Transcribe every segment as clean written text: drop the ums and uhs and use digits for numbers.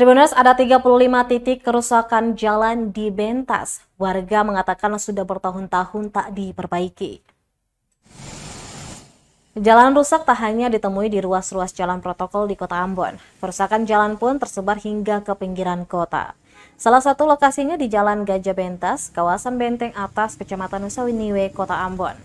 Tribuners, ada 35 titik kerusakan jalan di Bentas. Warga mengatakan sudah bertahun-tahun tak diperbaiki. Jalan rusak tak hanya ditemui di ruas-ruas jalan protokol di Kota Ambon. Kerusakan jalan pun tersebar hingga ke pinggiran kota. Salah satu lokasinya di Jalan Gajah Bentas, kawasan Benteng Atas, Kecamatan Nusa Winiwe, Kota Ambon.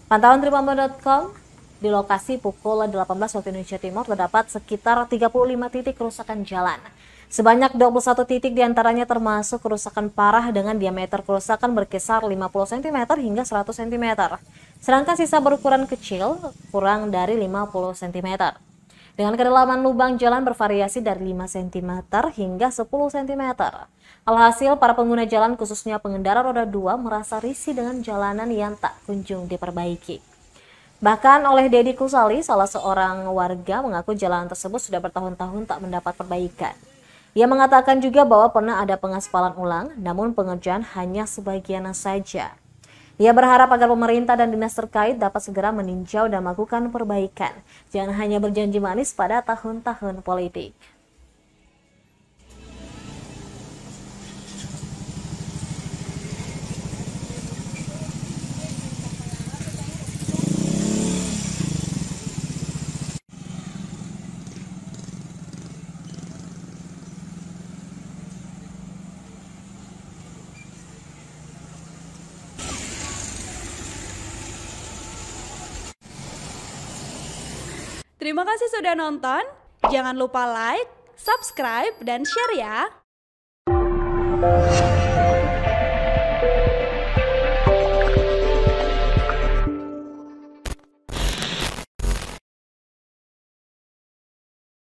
Pantauan tribunambon.com, di lokasi pukul 18 waktu Indonesia Timur terdapat sekitar 35 titik kerusakan jalan. Sebanyak 21 titik diantaranya termasuk kerusakan parah dengan diameter kerusakan berkisar 50 cm hingga 100 cm. Sedangkan sisa berukuran kecil kurang dari 50 cm. Dengan kedalaman lubang jalan bervariasi dari 5 cm hingga 10 cm. Alhasil, para pengguna jalan khususnya pengendara roda 2 merasa risih dengan jalanan yang tak kunjung diperbaiki. Bahkan oleh Dedi Kusali, salah seorang warga, mengaku jalan tersebut sudah bertahun-tahun tak mendapat perbaikan. Ia mengatakan juga bahwa pernah ada pengaspalan ulang, namun pengerjaan hanya sebagian saja. Ia berharap agar pemerintah dan dinas terkait dapat segera meninjau dan melakukan perbaikan. Jangan hanya berjanji manis pada tahun-tahun politik. Terima kasih sudah nonton. Jangan lupa like, subscribe, dan share ya.